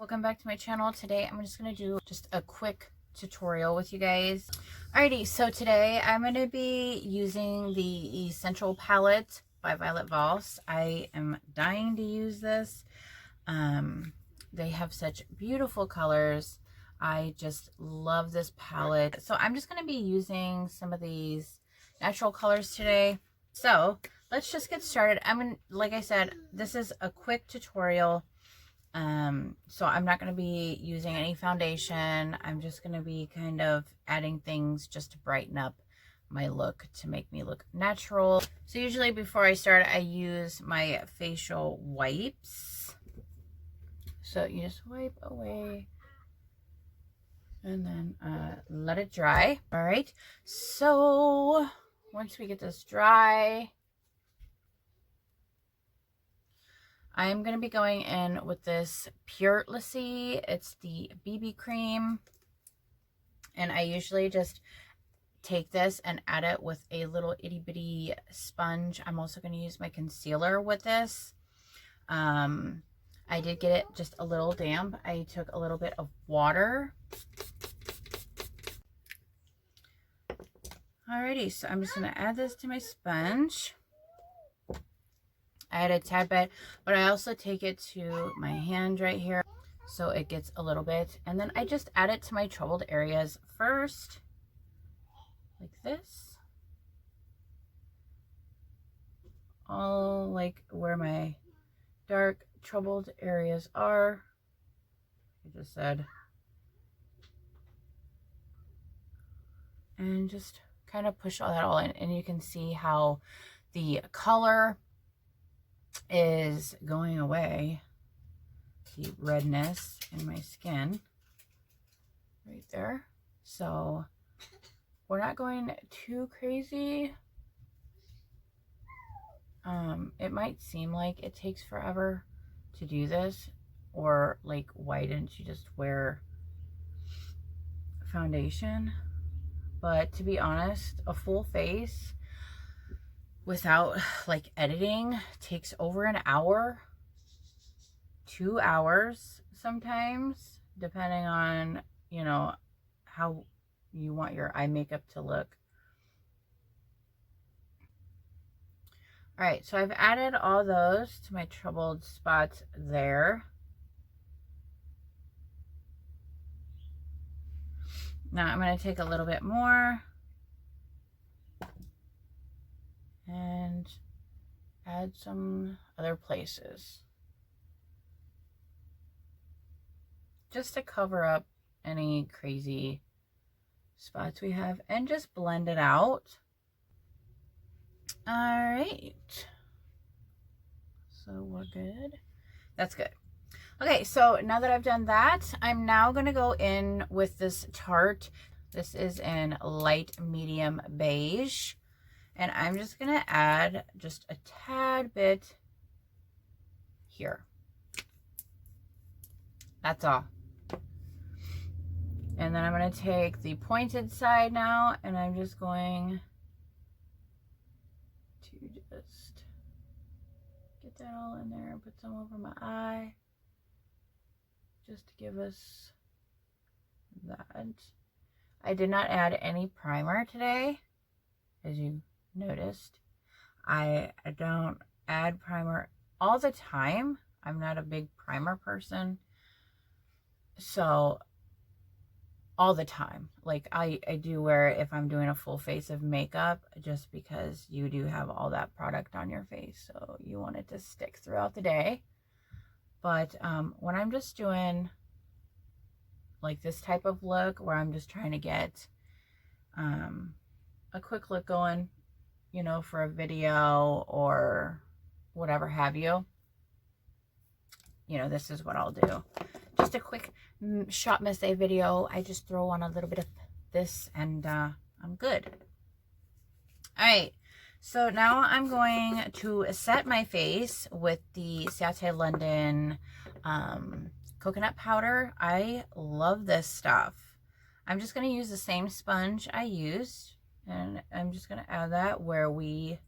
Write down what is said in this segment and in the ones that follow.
Welcome back to my channel. Today I'm just going to do just a quick tutorial with you guys. Alrighty, so today I'm going to be using the Essential Palette by Violet Voss. I am dying to use this. They have such beautiful colors. I just love this palette. So I'm just going to be using some of these natural colors today. So let's just get started. Like I said, this is a quick tutorial. So I'm not going to be using any foundation. I'm just going to be kind of adding things just to brighten up my look, to make me look natural. So usually before I start, I use my facial wipes. So you just wipe away and then let it dry. All right. So once we get this dry, I'm going to be going in with this Pure Lassie. It's the BB cream. And I usually just take this and add it with a little itty bitty sponge. I'm also going to use my concealer with this. I did get it just a little damp. I took a little bit of water. Alrighty, so I'm just going to add this to my sponge. I add a tad bit, but I also take it to my hand right here so it gets a little bit. And then I just add it to my troubled areas first, like this. All like where my dark troubled areas are. I just said. And just kind of push all that all in. And you can see how the color is going away, the redness in my skin right there. So we're not going too crazy. It might seem like it takes forever to do this, or like, why didn't you just wear foundation? But to be honest, a full face without like editing takes over an hour, 2 hours sometimes, depending on, you know, how you want your eye makeup to look. All right, so I've added all those to my troubled spots there. Now I'm going to take a little bit more and add some other places, just to cover up any crazy spots we have and just blend it out. All right, so we're good. That's good. Okay, so now that I've done that, I'm now going to go in with this Tarte. This is in light medium beige. And I'm just going to add just a tad bit here. That's all. And then I'm going to take the pointed side now, and I'm just going to just get that all in there, put some over my eye, just to give us that. I did not add any primer today, as you noticed. I don't add primer all the time. I'm not a big primer person. So all the time, like I do wear it if I'm doing a full face of makeup, just because you do have all that product on your face, so you want it to stick throughout the day. But when I'm just doing like this type of look, where I'm just trying to get a quick look going, you know, for a video or whatever have you, you know, this is what I'll do. Just a quick shot Messay video. I just throw on a little bit of this and I'm good. All right, so now I'm going to set my face with the Ciate London coconut powder. I love this stuff. I'm just going to use the same sponge I used, and I'm just going to add that where we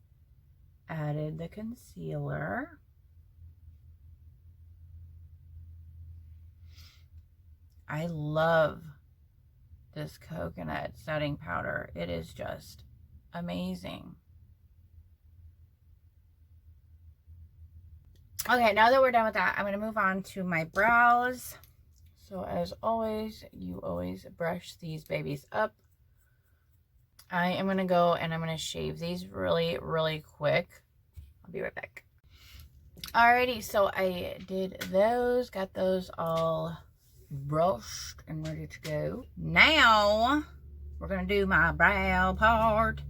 added the concealer. I love this coconut setting powder. It is just amazing. Okay, now that we're done with that, I'm going to move on to my brows. So as always, you always brush these babies up. I am going to go and I'm going to shave these really, really quick. I'll be right back. Alrighty, so I did those, got those all brushed and ready to go. Now, we're going to do my brow part.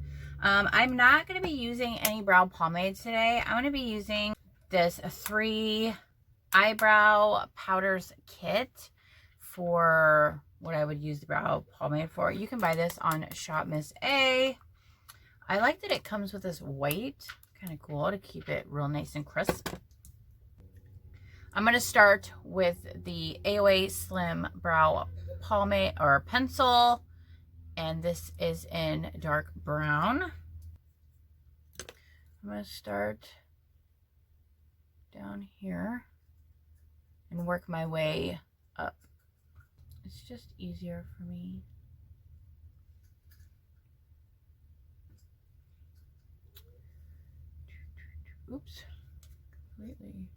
I'm not going to be using any brow pomade today. I'm going to be using this 3 eyebrow powders kit for what I would use the brow pomade for. You can buy this on Shop Miss A. I like that it comes with this white, kind of cool to keep it real nice and crisp. I'm going to start with the AOA Slim Brow Pomade or Pencil, and this is in dark brown. I'm going to start down here and work my way up. It's just easier for me. Oops, completely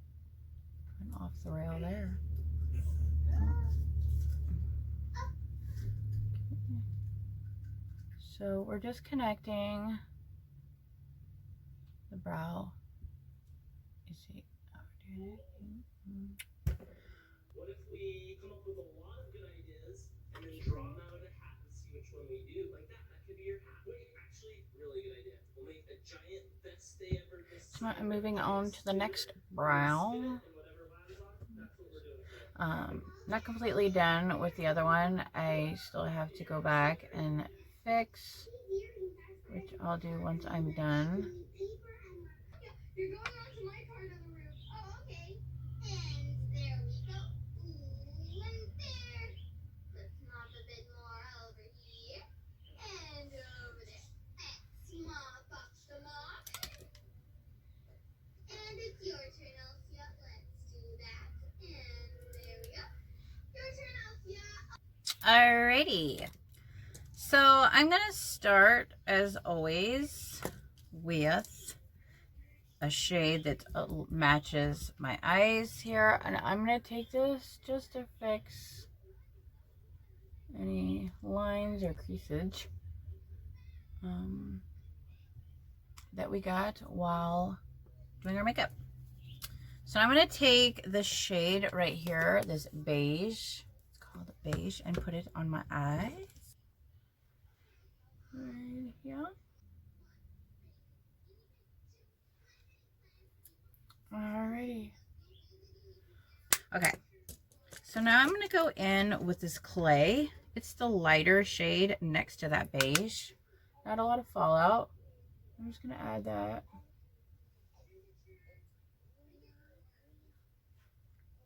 went off the rail there. So we're just connecting the brow. You see how we're doing it? What if we come up with a lot of good ideas and then draw them out of a hat and see which one we do? Like that could be your hat. Wait, actually, really good idea. We'll make a giant best day ever. So I'm moving on to the next brow. Not completely done with the other one. I still have to go back and fix, which I'll do once I'm done. You're going on to my part of the room. Oh, okay. And there we go. Ooh, and there. Let's mop a bit more over here. And over there. Let's mop up the mop. And it's your turn, Elsia. Let's do that. And there we go. Your turn, Elsia. Alrighty. So I'm going to start, as always, with a shade that matches my eyes here. And I'm going to take this just to fix any lines or creasage that we got while doing our makeup. So I'm going to take the shade right here, this beige, it's called beige, and put it on my eyes. Right here. Alrighty. Okay. So now I'm going to go in with this clay. It's the lighter shade next to that beige. Not a lot of fallout. I'm just going to add that.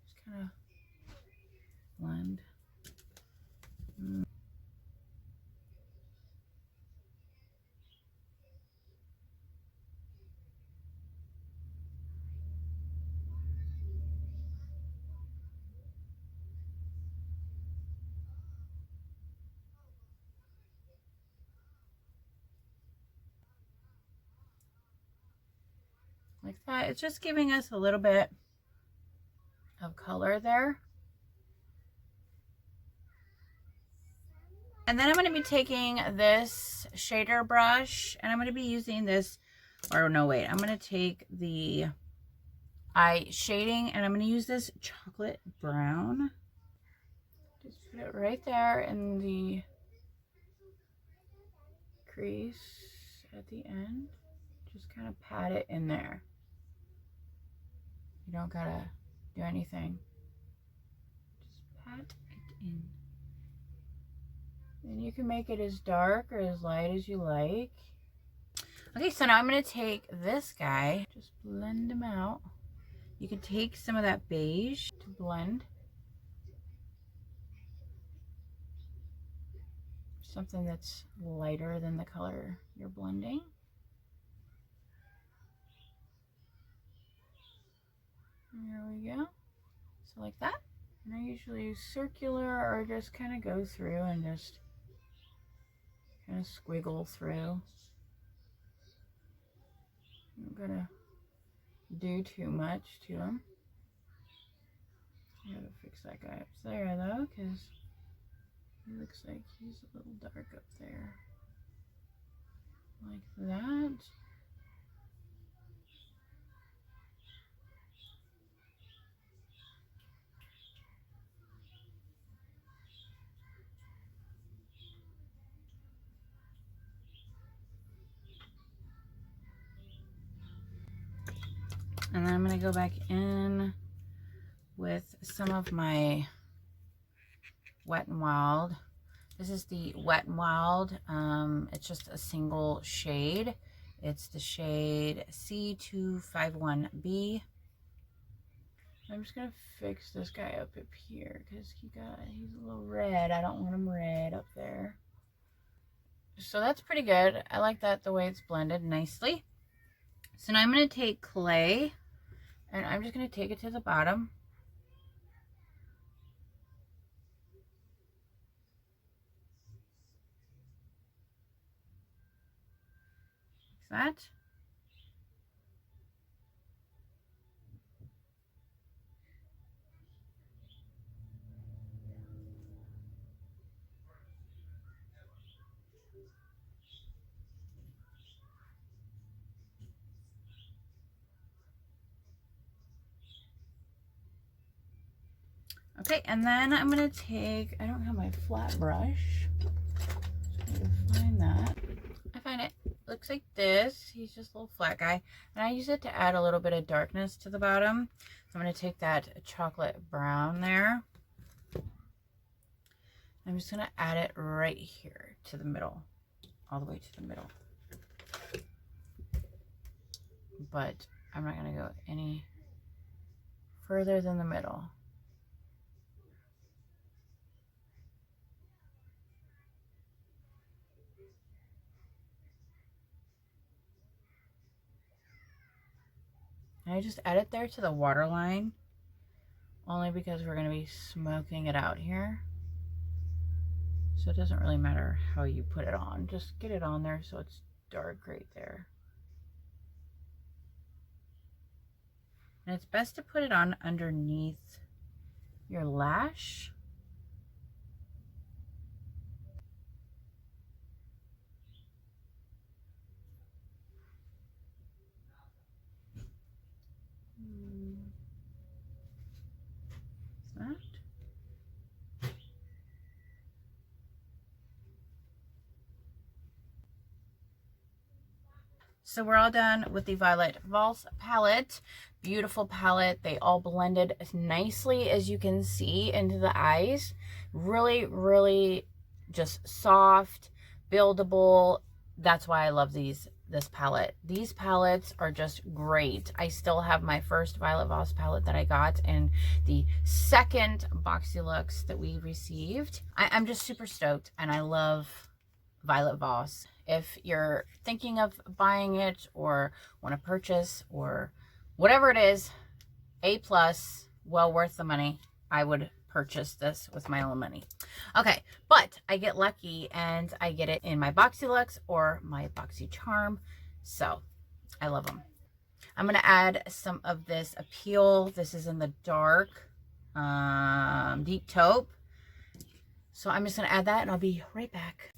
Just kind of blend. Like that. It's just giving us a little bit of color there. And then I'm going to be taking this shader brush and I'm going to be using this, or no, wait, I'm going to take the eye shading and I'm going to use this chocolate brown. Just put it right there in the crease at the end. Just kind of pat it in there. You don't gotta do anything. Just pat it in. And you can make it as dark or as light as you like. Okay, so now I'm going to take this guy, just blend him out. You can take some of that beige to blend. Something that's lighter than the color you're blending. There we go. So like that. And I usually use circular or just kind of go through and just kind of squiggle through. I'm not gonna do too much to him. I gotta fix that guy up there though, because he looks like he's a little dark up there. Like that. And then I'm gonna go back in with some of my Wet n Wild. This is the Wet n Wild. It's just a single shade. It's the shade C251B. I'm just gonna fix this guy up here because he's a little red. I don't want him red up there. So that's pretty good. I like that the way it's blended nicely. So now I'm gonna take clay and I'm just gonna take it to the bottom. Like that. Okay, and then I'm gonna take, I don't have my flat brush. I need to find that. I find it looks like this. He's just a little flat guy. And I use it to add a little bit of darkness to the bottom. So I'm gonna take that chocolate brown there. I'm just gonna add it right here to the middle, all the way to the middle. But I'm not gonna go any further than the middle. And I just add it there to the water line, only because we're gonna be smoking it out here. So it doesn't really matter how you put it on. Just get it on there so it's dark right there. And it's best to put it on underneath your lash. That. So we're all done with the Violet Valse palette. Beautiful palette. They all blended nicely, as you can see, into the eyes. Really, really just soft, buildable. That's why I love this palette. These palettes are just great. I still have my first Violet Valse palette that I got and the second Boxy Lux that we received. I'm just super stoked, and I love Violet Valse. If you're thinking of buying it or want to purchase or whatever it is, A+, well worth the money. I would purchase this with my own money. Okay, but I get lucky and I get it in my Boxy Lux or my Boxy Charm, so I love them. I'm going to add some of this Appeal. This is in the dark, deep taupe. So I'm just going to add that and I'll be right back.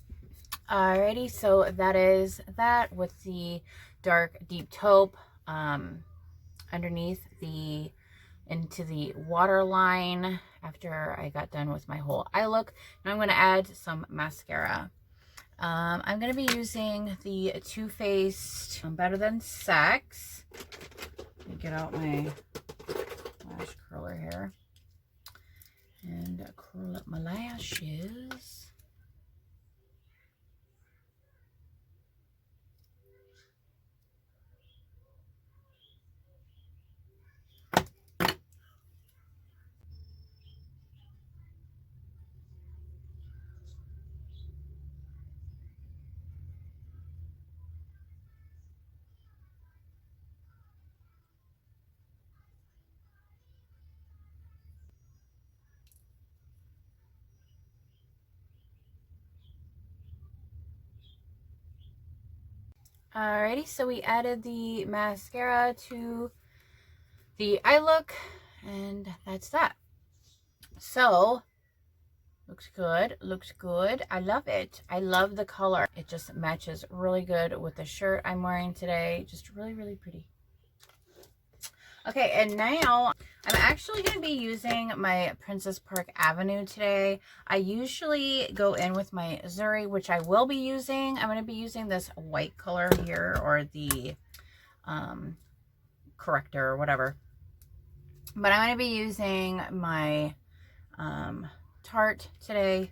Alrighty, so that is that with the dark deep taupe underneath into the waterline after I got done with my whole eye look. Now I'm going to add some mascara. I'm going to be using the Too Faced Better Than Sex. Let me get out my lash curler here and curl up my lashes. Alrighty, so we added the mascara to the eye look, and that's that. So, looks good, looks good. I love it. I love the color. It just matches really good with the shirt I'm wearing today. Just really, really pretty. Okay, and now I'm actually going to be using my Princess Park Avenue today. I usually go in with my Zuri, which I will be using. I'm going to be using this white color here, or the corrector or whatever. But I'm going to be using my Tarte today.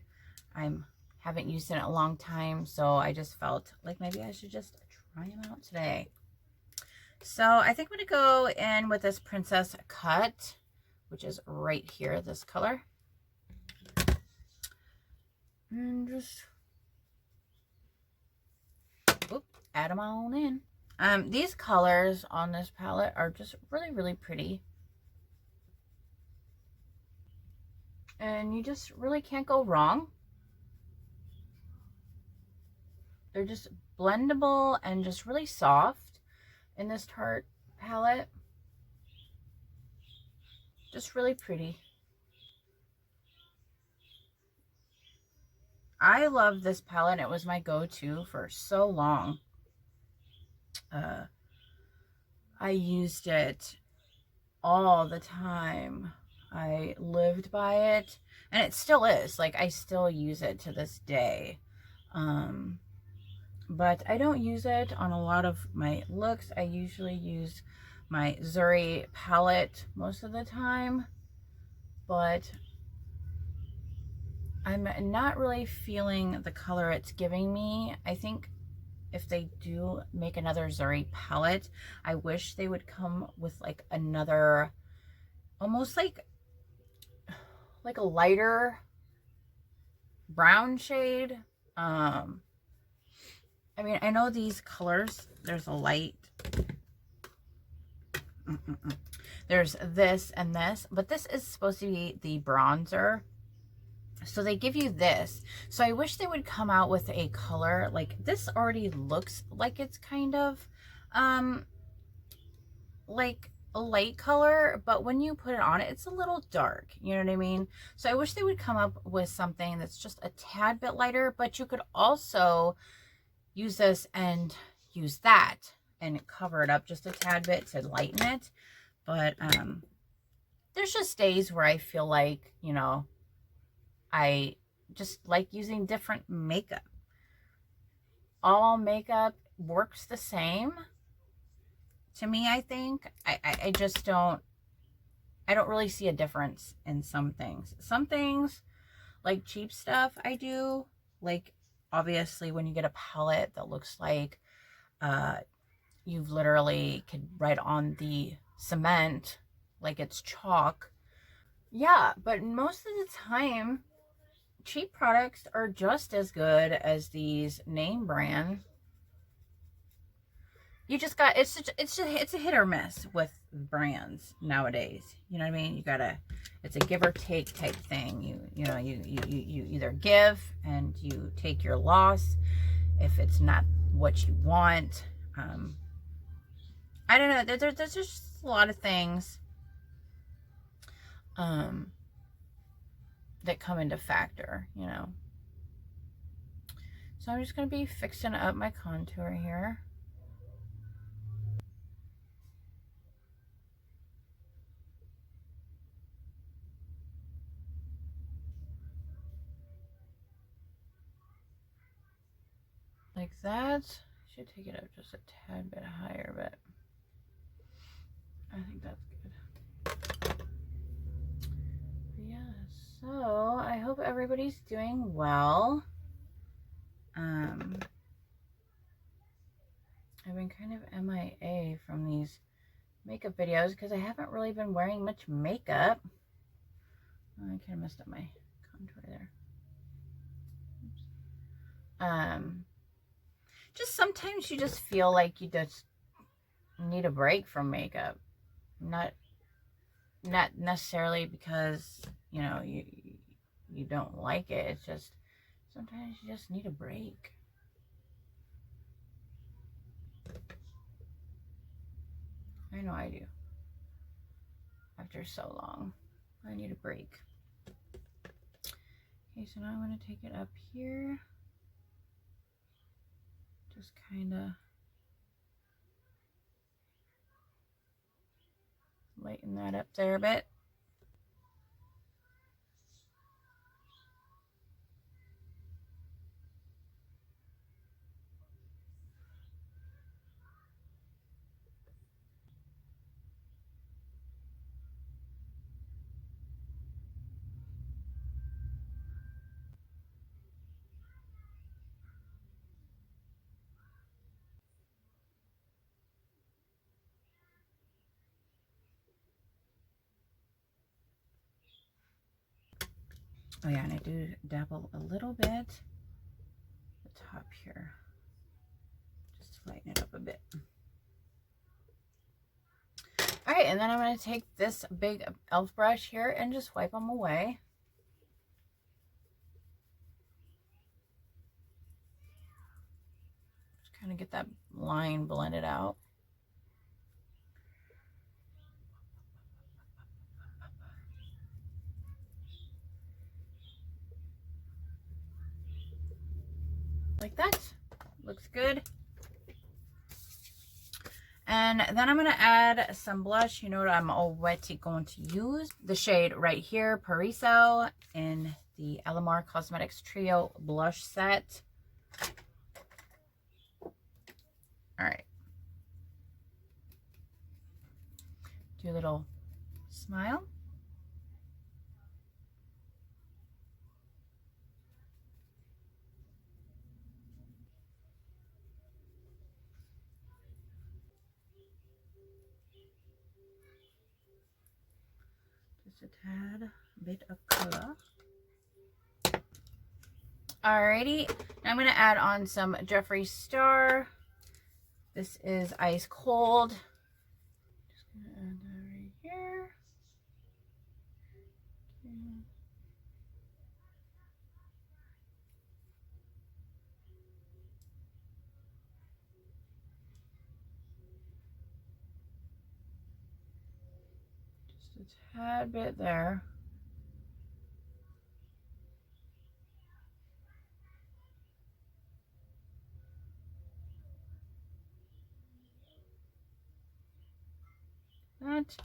I haven't used it in a long time, so I just felt like maybe I should just try them out today. So I think I'm going to go in with this Princess Cut, which is right here, this color. And just add them on in. These colors on this palette are just really, really pretty. And you just really can't go wrong. They're just blendable and just really soft in this Tarte palette. Just really pretty. I love this palette. It was my go-to for so long. I used it all the time. I lived by it, and it still is. Like, I still use it to this day. But I don't use it on a lot of my looks. I usually use my Zuri palette most of the time, but I'm not really feeling the color it's giving me. I think if they do make another Zuri palette, I wish they would come with like another, almost like a lighter brown shade. I mean, I know these colors, there's a light, there's this and this, but this is supposed to be the bronzer. So they give you this. So I wish they would come out with a color like this. Already looks like it's kind of like a light color, but when you put it on, it's a little dark, you know what I mean? So I wish they would come up with something that's just a tad bit lighter, but you could also use this and use that and cover it up just a tad bit to lighten it. But there's just days where I feel like, you know, I just like using different makeup. All makeup works the same to me, I think. I just don't really see a difference in some things. Some things, like cheap stuff, I do. Like, obviously, when you get a palette that looks like you've literally could write on the cement like it's chalk. Yeah, but most of the time, cheap products are just as good as these name brand. You just got, it's a hit or miss with brands nowadays. You know what I mean? You gotta, it's a give or take type thing. You know, you either give and you take your loss if it's not what you want. I don't know. There's just a lot of things that come into factor, you know. So I'm just going to be fixing up my contour here. Like that. Should take it up just a tad bit higher, but I think that's good. Yeah, so I hope everybody's doing well. I've been kind of MIA from these makeup videos because I haven't really been wearing much makeup. Oh, I kind of messed up my contour there. Oops. Just sometimes you just feel like you just need a break from makeup. Not necessarily because, you know, you don't like it. It's just sometimes you just need a break. I know I do. After so long, I need a break. Okay, so now I'm going to take it up here. Just kind of lighten that up there a bit. Oh yeah, and I do dabble a little bit at the top here, just to lighten it up a bit. All right, and then I'm going to take this big e.l.f. brush here and just wipe them away. Just kind of get that line blended out. Like that. Looks good. And then I'm going to add some blush. You know what I'm already going to use? The shade right here, Paraiso, in the Alamar Cosmetics Trio blush set. All right. Do a little smile. Just a tad bit of color. Alrighty, I'm going to add on some Jeffree Star. This is ice cold. Just going to add that right here. Okay. Just a tad bit there. That.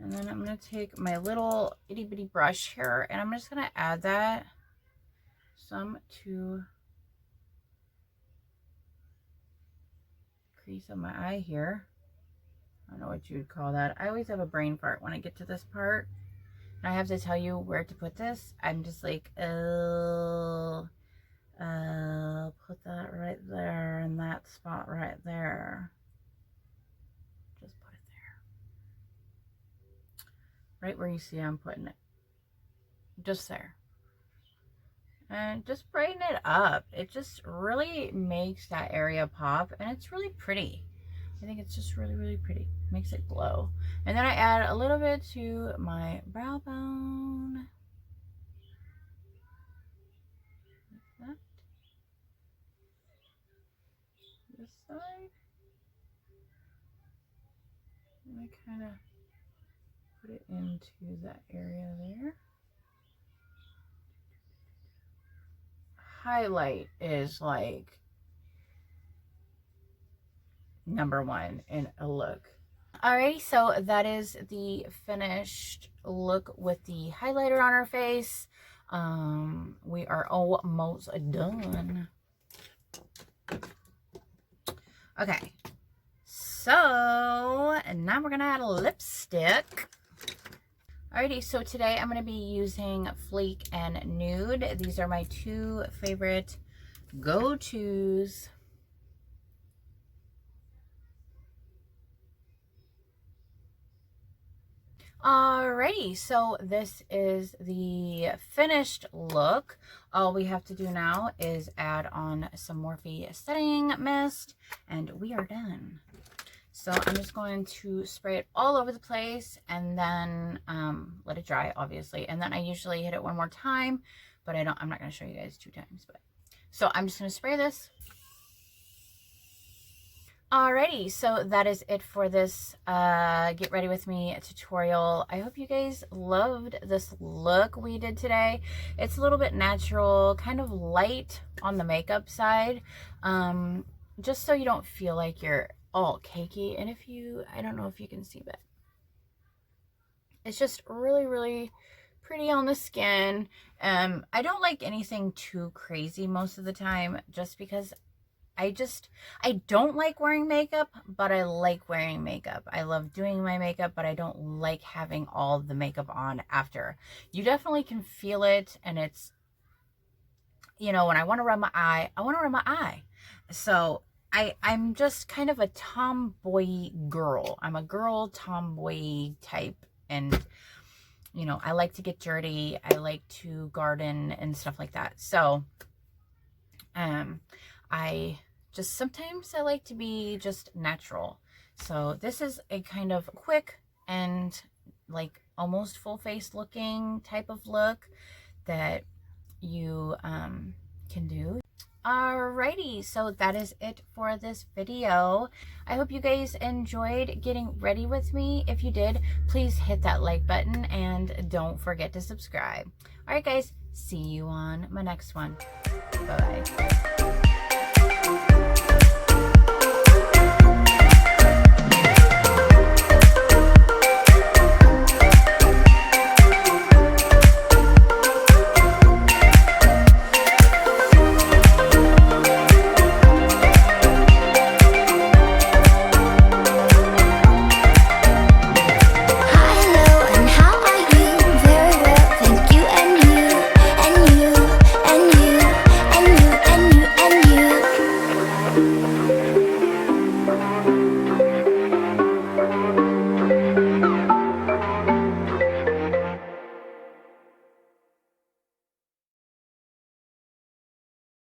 And then I'm going to take my little itty bitty brush here and I'm just going to add that some to the crease of my eye here. I don't know what you would call that. I always have a brain fart when I get to this part. And I have to tell you where to put this. I'm just like, oh, put that right there in that spot right there. Just put it there. Right where you see I'm putting it. Just there. And just brighten it up. It just really makes that area pop and it's really pretty. I think it's just really, really pretty. Makes it glow. And then I add a little bit to my brow bone. Like that. This side. And I kind of put it into that area there. Highlight is like #1 in a look. Alrighty, so that is the finished look with the highlighter on our face. We are almost done. Okay, so now we're gonna add a lipstick. Alrighty, so today I'm gonna be using Flake and Nude. These are my two favorite go-tos. Alrighty, so this is the finished look. All we have to do now is add on some Morphe setting mist and we are done. So I'm just going to spray it all over the place and then let it dry, obviously. And then I usually hit it one more time, but I'm not going to show you guys 2 times. But so I'm just going to spray this. Alrighty, so that is it for this get ready with me tutorial. I hope you guys loved this look we did today. It's a little bit natural, kind of light on the makeup side, just so you don't feel like you're all cakey. And if you, I don't know if you can see, but it's just really, really pretty on the skin. I don't like anything too crazy most of the time, just because I don't like wearing makeup, but I like wearing makeup. I love doing my makeup, but I don't like having all the makeup on after. You definitely can feel it, and it's, you know, when I want to rub my eye, I want to rub my eye. So I'm just kind of a tomboy girl. I'm a girl tomboy type, and you know, I like to get dirty. I like to garden and stuff like that. So sometimes I like to be just natural. So this is a kind of quick and like almost full face looking type of look that you can do. Alrighty, so that is it for this video. I hope you guys enjoyed getting ready with me. If you did, please hit that like button and don't forget to subscribe. Alright guys, see you on my next one. Bye-bye.